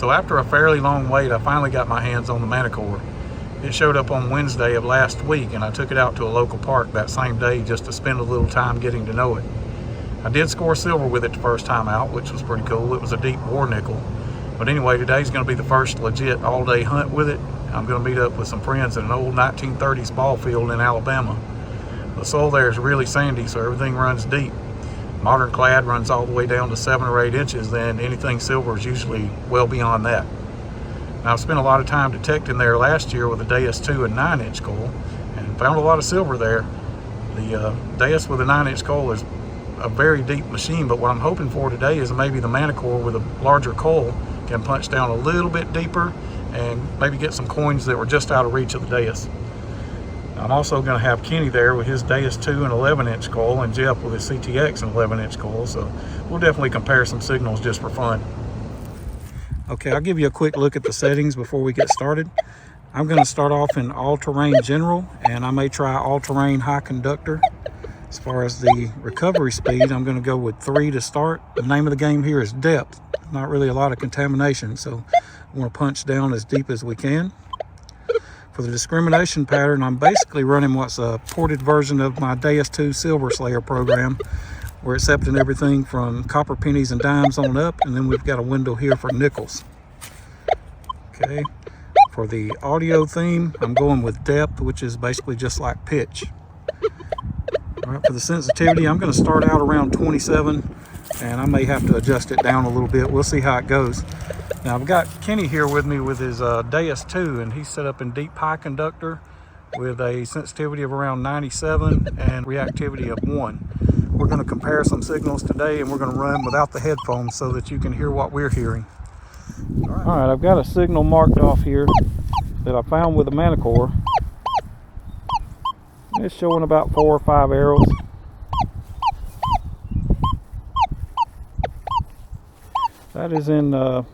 So after a fairly long wait, I finally got my hands on the Manticore. It showed up on Wednesday of last week, and I took it out to a local park that same day just to spend a little time getting to know it. I did score silver with it the first time out, which was pretty cool. It was a deep war nickel. But anyway, today's going to be the first legit all-day hunt with it. I'm going to meet up with some friends at an old 1930s ball field in Alabama. The soil there is really sandy, so everything runs deep. Modern clad runs all the way down to 7 or 8 inches, then anything silver is usually well beyond that. Now, I've spent a lot of time detecting there last year with a Deus 2 and 9-inch coil and found a lot of silver there. The Deus with a 9-inch coil is a very deep machine, but what I'm hoping for today is maybe the Manticore with a larger coil can punch down a little bit deeper and maybe get some coins that were just out of reach of the Deus. I'm also going to have Kenny there with his Deus 2 and 11-inch coil, and Jeff with his CTX and 11-inch coil, so we'll definitely compare some signals just for fun. Okay, I'll give you a quick look at the settings before we get started. I'm going to start off in all-terrain general, and I may try all-terrain high conductor. As far as the recovery speed, I'm going to go with 3 to start. The name of the game here is depth. Not really a lot of contamination, so I want to punch down as deep as we can. For the discrimination pattern, I'm basically running what's a ported version of my Deus 2 Silver Slayer program. We're accepting everything from copper pennies and dimes on up, and then we've got a window here for nickels. Okay, for the audio theme, I'm going with depth, which is basically just like pitch. All right, for the sensitivity, I'm going to start out around 27, and I may have to adjust it down a little bit. We'll see how it goes. Now, I've got Kenny here with me with his Deus 2, and he's set up in deep high conductor with a sensitivity of around 97 and reactivity of 1. We're going to compare some signals today, and we're going to run without the headphones so that you can hear what we're hearing. All right, I've got a signal marked off here that I found with the Manticore. It's showing about 4 or 5 arrows. That is in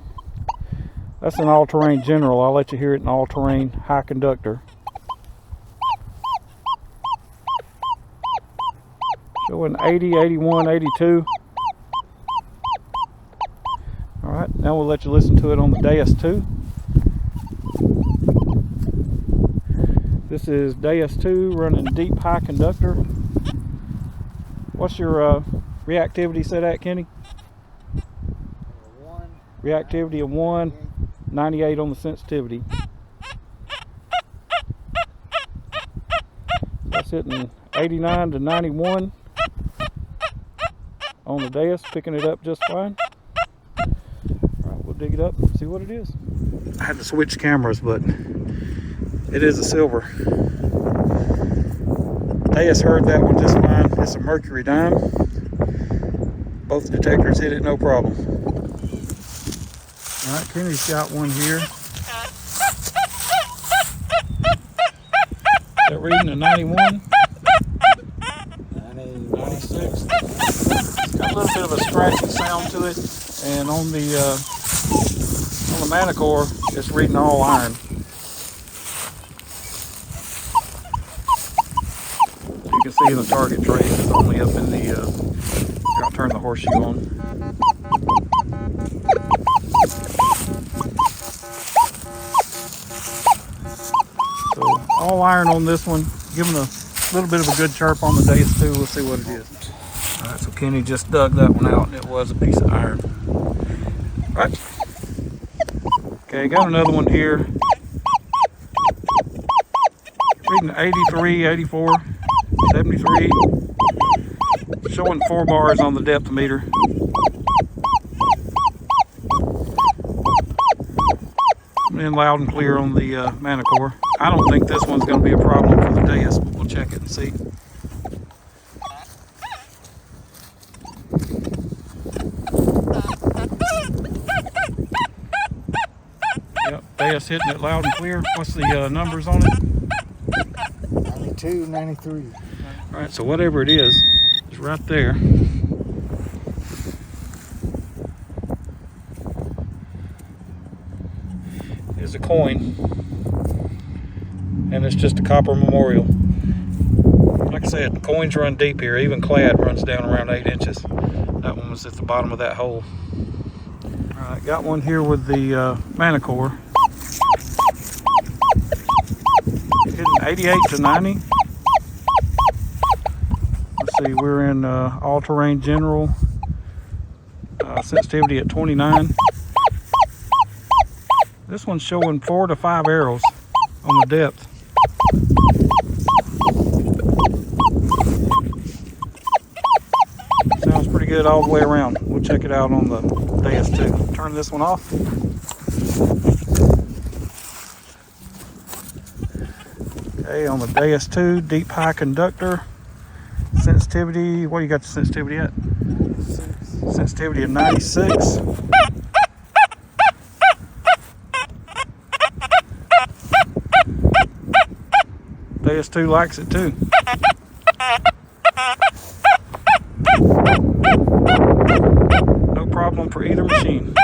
that's an all-terrain general. I'll let you hear it in all-terrain high conductor. Showing 80, 81, 82. All right, now we'll let you listen to it on the Deus 2. This is Deus 2 running deep high conductor. What's your reactivity set at, Kenny? 1. Reactivity of 1, 98 on the sensitivity. That's hitting 89 to 91 on the Deus, picking it up just fine. All right, we'll dig it up and see what it is. I had to switch cameras, but it is a silver. Deus heard that one just fine. It's a mercury dime. Both detectors hit it no problem. All right, Kenny's got one here. That reading a 91. 96. It's got a little bit of a scratchy sound to it, and on the Manticore, it's reading all iron. You can see the target trace is only up in the. Here, I'll turn the horseshoe on. So all iron on this one. Give them a little bit of a good chirp on the Deus 2. We'll see what it is. All right, so Kenny just dug that one out, and it was a piece of iron. All right. Okay, got another one here. Reading 83, 84, 73. Showing 4 bars on the depth meter. In loud and clear on the Manticore. I don't think this one's going to be a problem for the Deus, but we'll check it and see. Yep, Deus hitting it loud and clear. What's the numbers on it? 92, 93. All right, so whatever it is right there. Is a coin, and it's just a copper memorial. Like I said, the coins run deep here. Even clad runs down around 8 inches. That one was at the bottom of that hole. Alright, got one here with the Manticore. Hitting 88 to 90. Let's see, we're in all-terrain general. Sensitivity at 29. This one's showing 4 to 5 arrows on the depth. Sounds pretty good all the way around. We'll check it out on the Deus 2. Turn this one off. Okay, on the Deus 2, deep high conductor. Sensitivity, what do you got the sensitivity at? Sensitivity of 96. Deus 2 likes it too. No problem for either machine.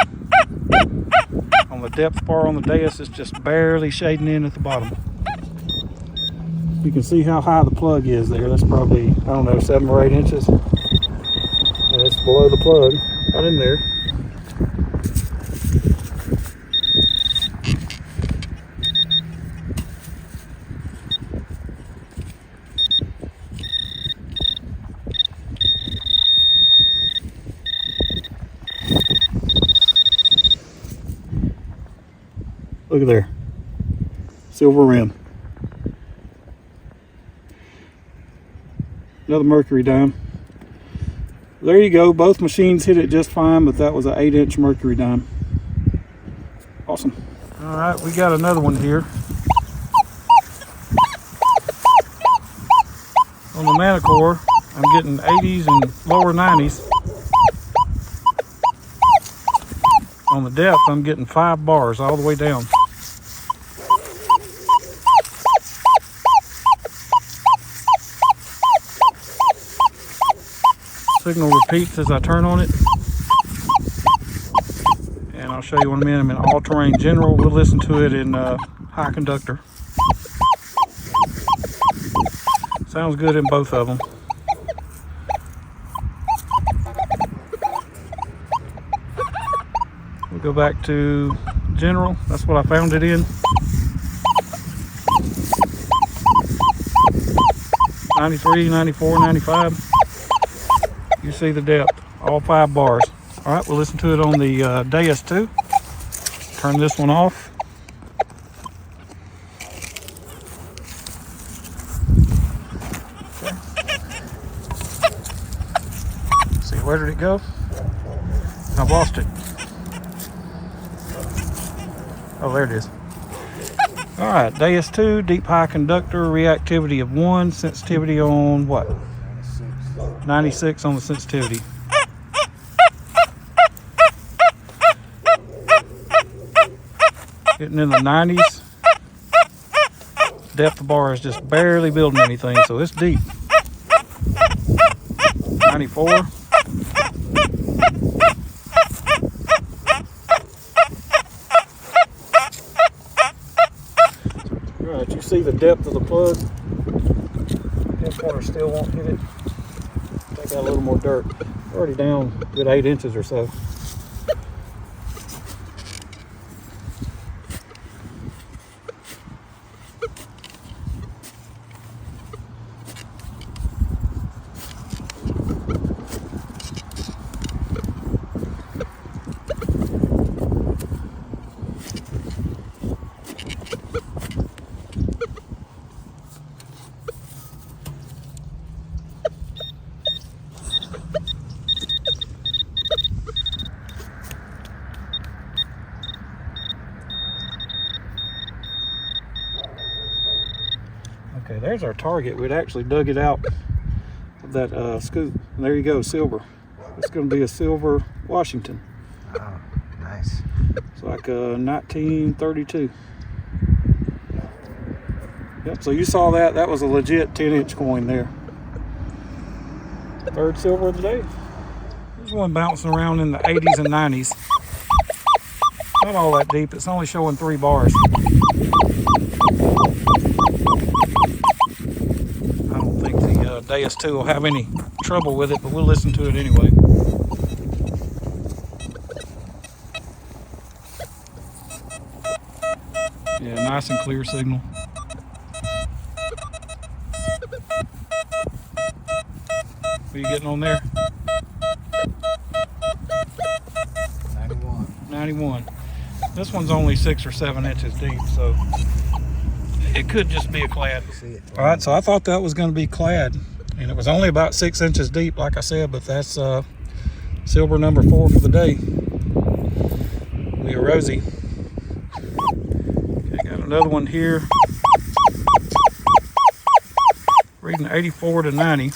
On the depth bar on the Deus, it's just barely shading in at the bottom. You can see how high the plug is there. That's probably, I don't know, 7 or 8 inches. And it's below the plug, right in there. Look at there. Silver rim. Another mercury dime. There you go. Both machines hit it just fine, but that was an 8-inch mercury dime. Awesome. All right, we got another one here. On the Manticore, I'm getting 80s and lower 90s. On the depth, I'm getting 5 bars all the way down. Signal repeats as I turn on it. And I'll show you in a minute. I'm in all-terrain general. We'll listen to it in high conductor. Sounds good in both of them. We'll go back to general. That's what I found it in. 93, 94, 95. You see the depth, all 5 bars. All right, we'll listen to it on the Deus 2. Turn this one off. Okay. See, where did it go? I've lost it. Oh, there it is. All right, Deus 2, deep high conductor, reactivity of 1, sensitivity on what? 96 on the sensitivity. Getting in the 90s. Depth of bar is just barely building anything, so it's deep. 94. Right, you see the depth of the plug. This corner still won't hit it. Got a little more dirt. Already down a good 8 inches or so. Okay, there's our target. We'd actually dug it out of that scoop. And there you go, silver. It's going to be a silver Washington. Oh, nice. It's like a 1932. Yep, so you saw that. That was a legit 10-inch coin there. Third silver of the day. There's one bouncing around in the 80s and 90s. Not all that deep. It's only showing 3 bars. I don't think the Deus 2 will have any trouble with it, but we'll listen to it anyway. Yeah, nice and clear signal. What are you getting on there? 91. 91. This one's only 6 or 7 inches deep, so it could just be a clad. All right, so I thought that was going to be clad, and it was only about 6 inches deep, like I said, but that's silver number 4 for the day. Leah Rosie. Okay, got another one here. Reading 84 to 90.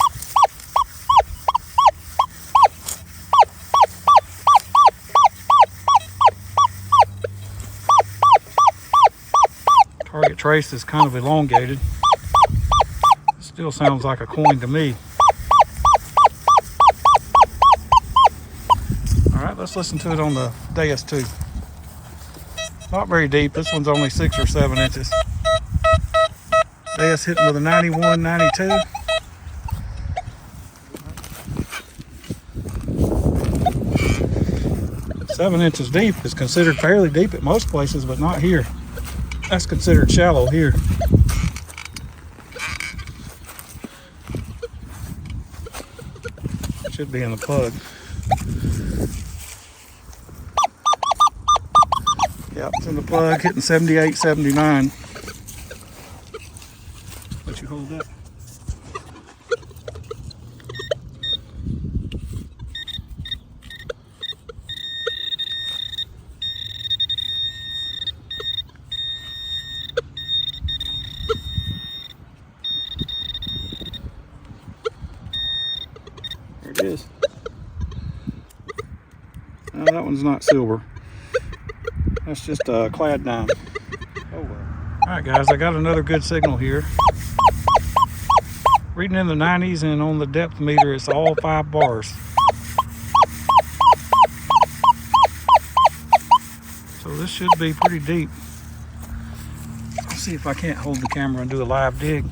Target trace is kind of elongated. Still sounds like a coin to me. All right, let's listen to it on the Deus too. Not very deep. This one's only 6 or 7 inches. Deus hitting with a 91, 92. Seven inches deep is considered fairly deep at most places, but not here. That's considered shallow here. Should be in the plug. Yep, it's in the plug, hitting 78, 79. Let you hold that. There it is. No, that one's not silver. That's just a clad dime. Oh well. All right, guys, I got another good signal here. Reading in the 90s, and on the depth meter, it's all 5 bars. So this should be pretty deep. Let's see if I can't hold the camera and do a live dig.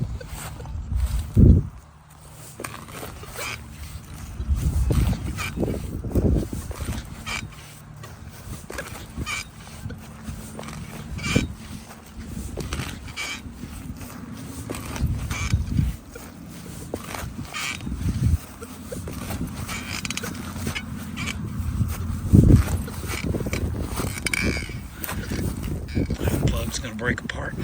Plug's gonna break apart.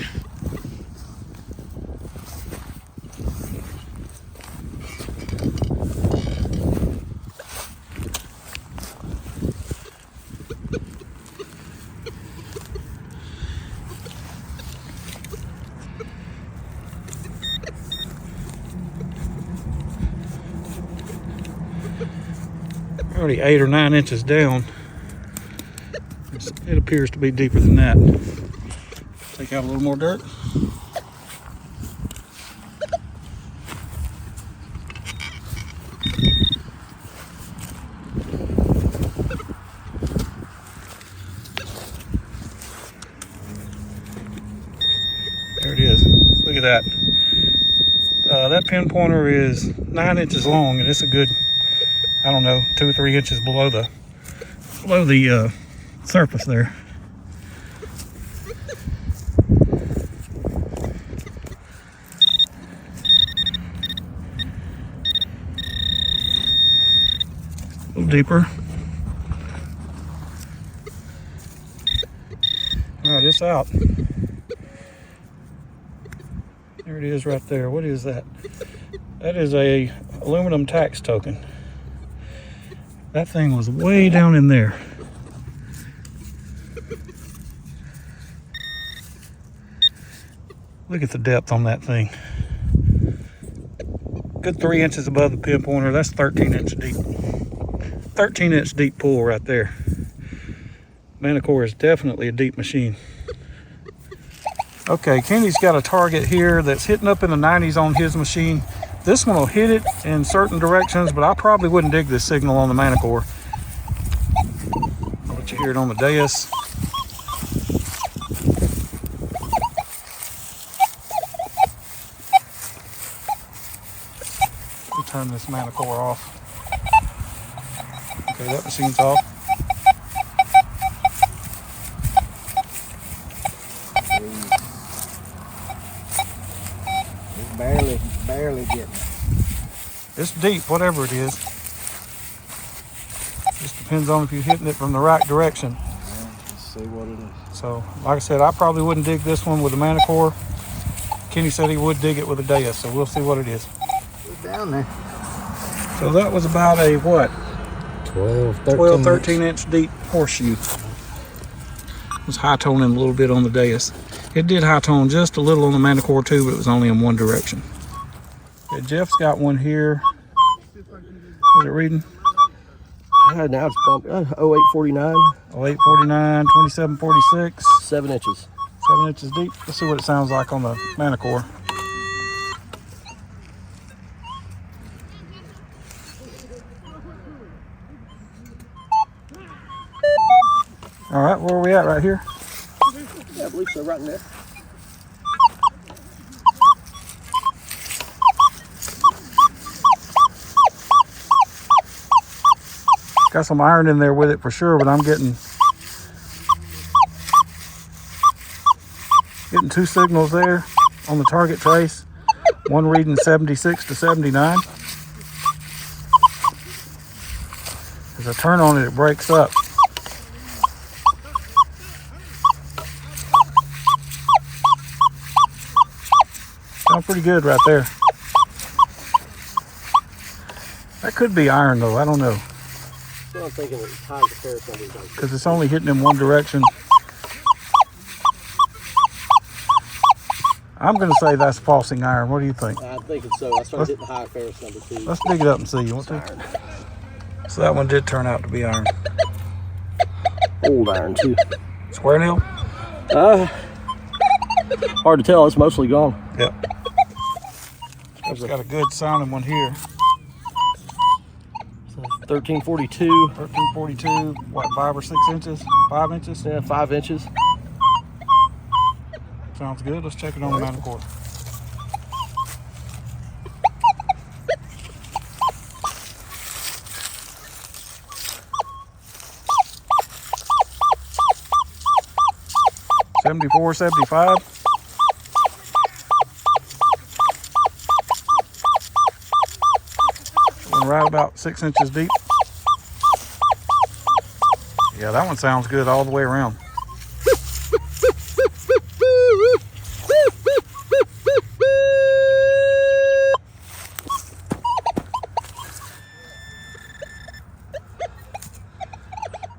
Already 8 or 9 inches down. It appears to be deeper than that. Take out a little more dirt. There it is. Look at that. That pin pointer is 9 inches long, and it's a good, I don't know, 2 or 3 inches below the surface there. A little deeper. All right, it's out. There it is right there. What is that? That is a aluminum tax token. That thing was way down in there. Look at the depth on that thing. Good 3 inches above the pin pointer. That's 13 inch deep. 13 inch deep pull right there. Manticore is definitely a deep machine. Okay, Kenny's got a target here that's hitting up in the 90s on his machine. This one will hit it in certain directions, but I probably wouldn't dig this signal on the Manticore. I'll let you hear it on the Deus. We'll turn this Manticore off. Okay, that machine's off. It's deep, whatever it is. Just depends on if you're hitting it from the right direction. Let's see what it is. So, like I said, I probably wouldn't dig this one with a Manticore. Kenny said he would dig it with a Deus, so we'll see what it is. We're down there. So that was about a what? 12, 13 inch deep horseshoe. It was high toning a little bit on the Deus. It did high tone just a little on the Manticore too, but it was only in one direction. Okay, Jeff's got one here. What's it reading? Now it's bumped. 0849. 0849, 2746. 7 inches. 7 inches deep. Let's see what it sounds like on the Manticore. All right, where are we at right here? Yeah, I believe so, right in there. Got some iron in there with it for sure, but I'm getting two signals there on the target trace. One reading 76 to 79. As I turn on it, it breaks up. Sounds pretty good right there. That could be iron though, I don't know. So I'm thinking it's high as the ferrous number. Because it's only hitting in one direction. I'm going to say that's pulsing iron. What do you think? I'm thinking so. I started hitting the high ferrous number too. Let's dig it up and see. You want to? So that one did turn out to be iron. Old iron too. Square nail? Hard to tell. It's mostly gone. Yep. It's got a good sounding one here. 1342. 1342. What, 5 or 6 inches? 5 inches? Yeah, 5 inches. Sounds good. Let's check it on the Manticore. $74, $75. Right about 6 inches deep. Yeah, that one sounds good all the way around.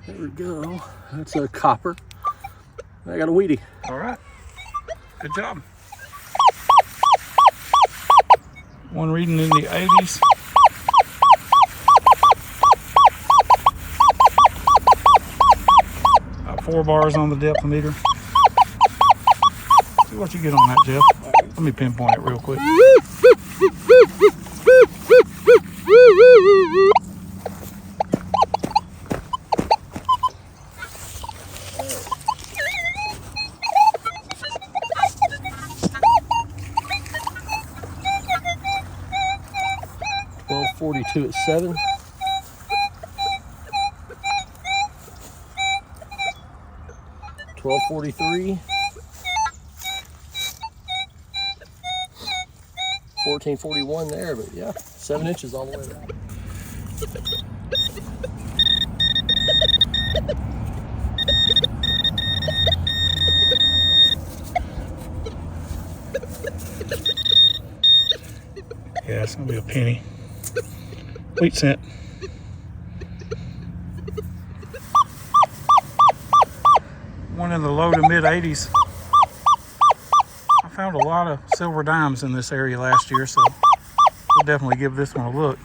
There we go. That's a copper. I got a weedy. All right. Good job. One reading in the 80s. About 4 bars on the depth meter. See what you get on that, Jeff. Let me pinpoint it real quick. $12.42 at 7. $12.43. 14.41 there, but yeah, 7 inches all the way around. Yeah, it's gonna be a penny. Wheat cent. One in the low to mid 80s. I found a lot of silver dimes in this area last year, so we'll definitely give this one a look.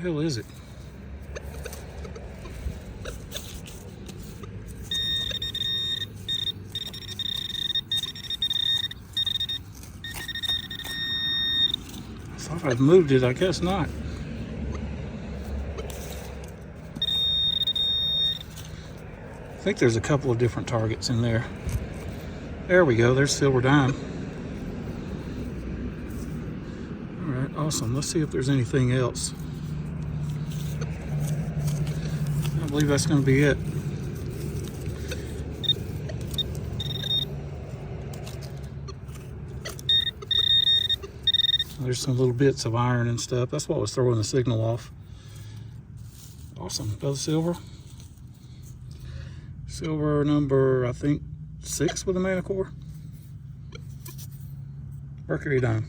hell is it? I thought I'd moved it, I guess not. I think there's a couple of different targets in there. There we go, there's silver dime. All right, awesome. Let's see if there's anything else. I believe that's going to be it. There's some little bits of iron and stuff. That's what was throwing the signal off. Awesome. Another silver. Silver number, I think, 6 with a Manticore. Mercury dime.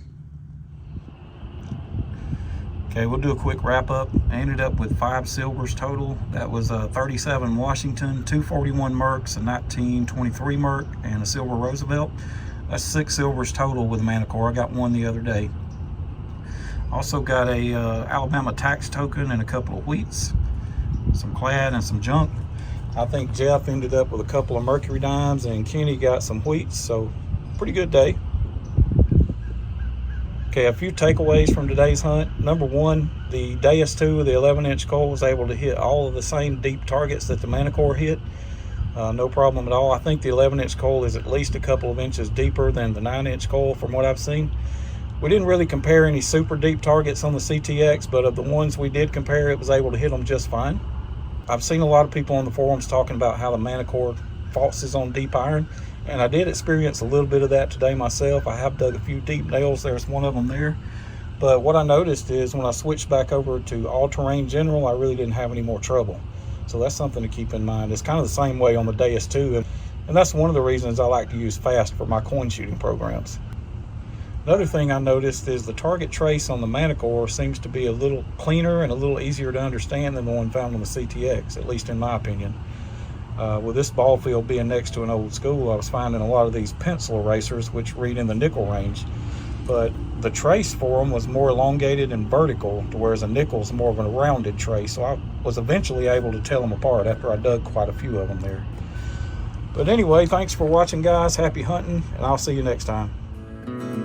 Okay, we'll do a quick wrap up. I ended up with 5 silvers total. That was a 37 Washington, 241 Mercs, a 1923 Merc, and a silver Roosevelt. That's 6 silvers total with a Manticore. I got one the other day. Also got a Alabama tax token and a couple of wheats, some clad and some junk. I think Jeff ended up with a couple of Mercury dimes and Kenny got some wheats, so pretty good day. Okay, a few takeaways from today's hunt. Number one, the Deus 2 with the 11-inch coal was able to hit all of the same deep targets that the Manticore hit. No problem at all. I think the 11-inch coal is at least a couple of inches deeper than the 9-inch coal from what I've seen. We didn't really compare any super deep targets on the CTX, but of the ones we did compare, it was able to hit them just fine. I've seen a lot of people on the forums talking about how the Manticore falses on deep iron, and I did experience a little bit of that today myself. I have dug a few deep nails. There's one of them there. But what I noticed is when I switched back over to all-terrain general, I really didn't have any more trouble. So that's something to keep in mind. It's kind of the same way on the Deus 2, and that's one of the reasons I like to use fast for my coin shooting programs. Another thing I noticed is the target trace on the Manticore seems to be a little cleaner and a little easier to understand than the one found on the CTX, at least in my opinion. With this ball field being next to an old school, I was finding a lot of these pencil erasers which read in the nickel range, but the trace for them was more elongated and vertical, whereas a nickel's more of a rounded trace, so I was eventually able to tell them apart after I dug quite a few of them there. But anyway, thanks for watching, guys. Happy hunting, and I'll see you next time.